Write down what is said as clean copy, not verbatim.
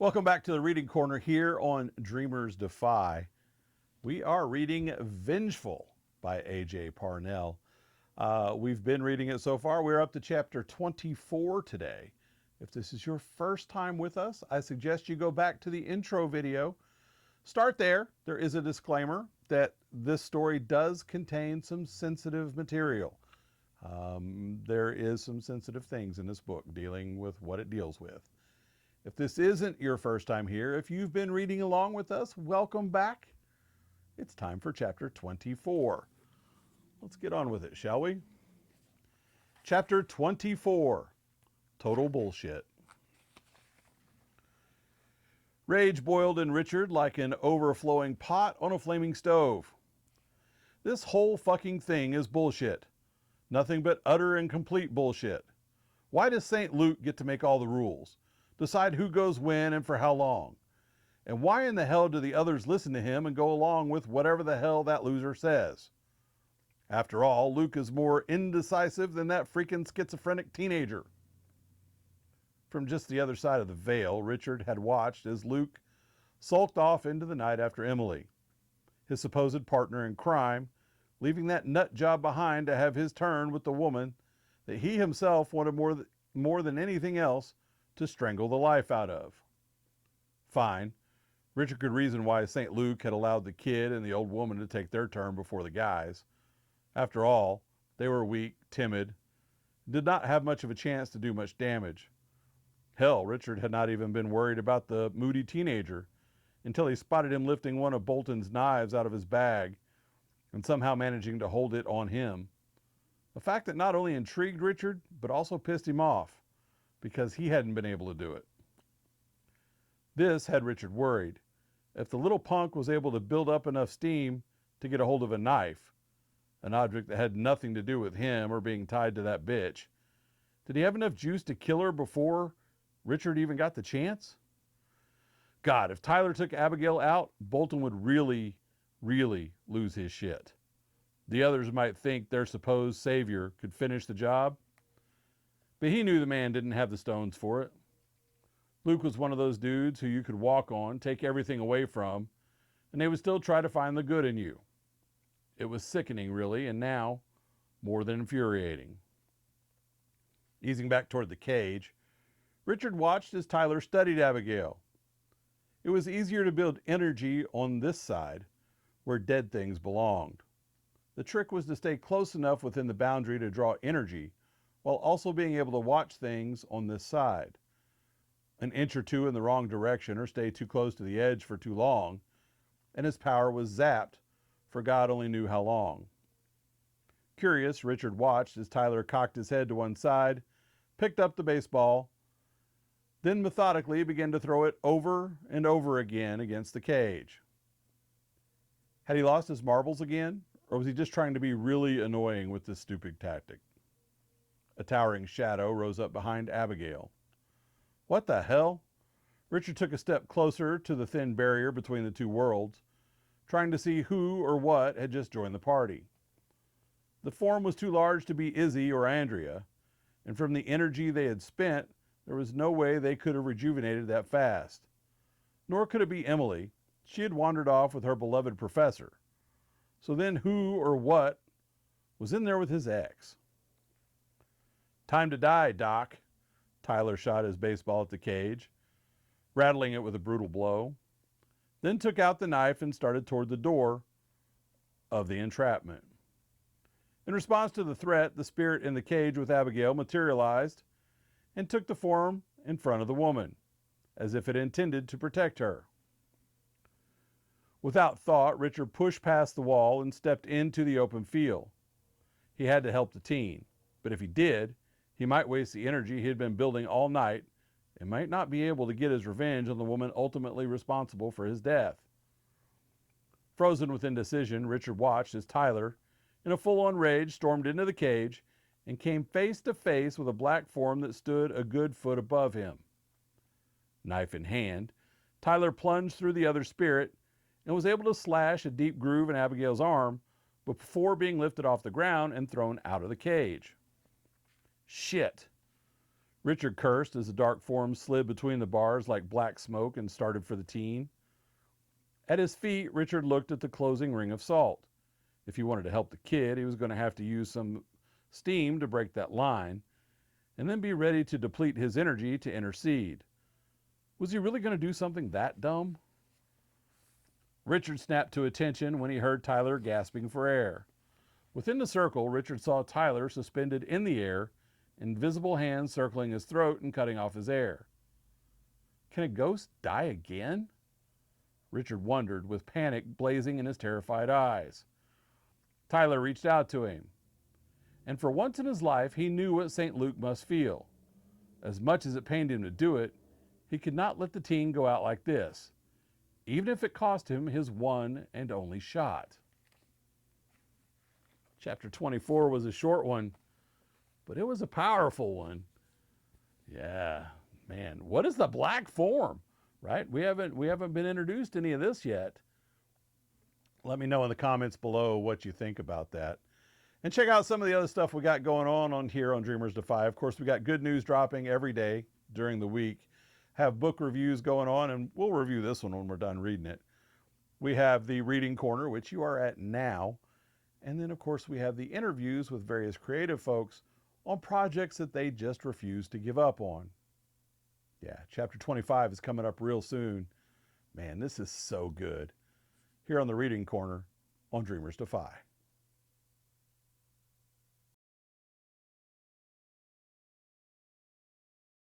Welcome back to the Reading Corner here on Dreamers Defy. We are reading Vengeful by AJ Parnell. We've been reading it so far. We're up to chapter 24 today. If this is your first time with us, I suggest you go back to the intro video. Start there. There is a disclaimer that this story does contain some sensitive material. There is some sensitive things in this book dealing with what it deals with. If this isn't your first time here, if you've been reading along with us, welcome back. It's time for chapter 24. Let's get on with it, shall we? Chapter 24, Total Bullshit. Rage boiled in Richard like an overflowing pot on a flaming stove. This whole fucking thing is bullshit. Nothing but utter and complete bullshit. Why does St. Luke get to make all the rules? Decide who goes when and for how long? And why in the hell do the others listen to him and go along with whatever the hell that loser says? After all, Luke is more indecisive than that freaking schizophrenic teenager. From just the other side of the veil, Richard had watched as Luke sulked off into the night after Emily, his supposed partner in crime, leaving that nut job behind to have his turn with the woman that he himself wanted more than anything else to strangle the life out of. Fine. Richard could reason why St. Luke had allowed the kid and the old woman to take their turn before the guys. After all, they were weak, timid, did not have much of a chance to do much damage. Hell, Richard had not even been worried about the moody teenager until he spotted him lifting one of Bolton's knives out of his bag and somehow managing to hold it on him. A fact that not only intrigued Richard, but also pissed him off, because he hadn't been able to do it. This had Richard worried. If the little punk was able to build up enough steam to get a hold of a knife, an object that had nothing to do with him or being tied to that bitch, did he have enough juice to kill her before Richard even got the chance? God, if Tyler took Abigail out, Bolton would really, really lose his shit. The others might think their supposed savior could finish the job, but he knew the man didn't have the stones for it. Luke was one of those dudes who you could walk on, take everything away from, and they would still try to find the good in you. It was sickening, really, and now more than infuriating. Easing back toward the cage, Richard watched as Tyler studied Abigail. It was easier to build energy on this side, where dead things belonged. The trick was to stay close enough within the boundary to draw energy, while also being able to watch things on this side. An inch or two in the wrong direction or stay too close to the edge for too long, and his power was zapped for God only knew how long. Curious, Richard watched as Tyler cocked his head to one side, picked up the baseball, then methodically began to throw it over and over again against the cage. Had he lost his marbles again, or was he just trying to be really annoying with this stupid tactic? A towering shadow rose up behind Abigail. What the hell? Richard took a step closer to the thin barrier between the two worlds, trying to see who or what had just joined the party. The form was too large to be Izzy or Andrea, and from the energy they had spent, there was no way they could have rejuvenated that fast. Nor could it be Emily. She had wandered off with her beloved professor. So then who or what was in there with his ex? Time to die, Doc. Tyler shot his baseball at the cage, rattling it with a brutal blow, then took out the knife and started toward the door of the entrapment. In response to the threat, the spirit in the cage with Abigail materialized and took the form in front of the woman, as if it intended to protect her. Without thought, Richard pushed past the wall and stepped into the open field. He had to help the teen, but if he did, he might waste the energy he had been building all night and might not be able to get his revenge on the woman ultimately responsible for his death. Frozen with indecision, Richard watched as Tyler, in a full-on rage, stormed into the cage and came face to face with a black form that stood a good foot above him. Knife in hand, Tyler plunged through the other spirit and was able to slash a deep groove in Abigail's arm before being lifted off the ground and thrown out of the cage. Shit. Richard cursed as the dark form slid between the bars like black smoke and started for the teen. At his feet, Richard looked at the closing ring of salt. If he wanted to help the kid, he was going to have to use some steam to break that line, and then be ready to deplete his energy to intercede. Was he really going to do something that dumb? Richard snapped to attention when he heard Tyler gasping for air. Within the circle, Richard saw Tyler suspended in the air, invisible hands circling his throat and cutting off his air. Can a ghost die again? Richard wondered, with panic blazing in his terrified eyes. Tyler reached out to him, and for once in his life he knew what St. Luke must feel. As much as it pained him to do it, he could not let the teen go out like this, even if it cost him his one and only shot. Chapter 24 was a short one, but it was a powerful one. Yeah, man, what is the black form, right? We haven't been introduced to any of this yet. Let me know in the comments below what you think about that. And check out some of the other stuff we got going on here on Dreamers Defy. Of course, we got good news dropping every day during the week. Have book reviews going on, and we'll review this one when we're done reading it. We have the reading corner, which you are at now. And then, of course, we have the interviews with various creative folks on projects that they just refuse to give up on. Yeah, chapter 25 is coming up real soon. Man, this is so good. Here on the reading corner on Dreamers Defy.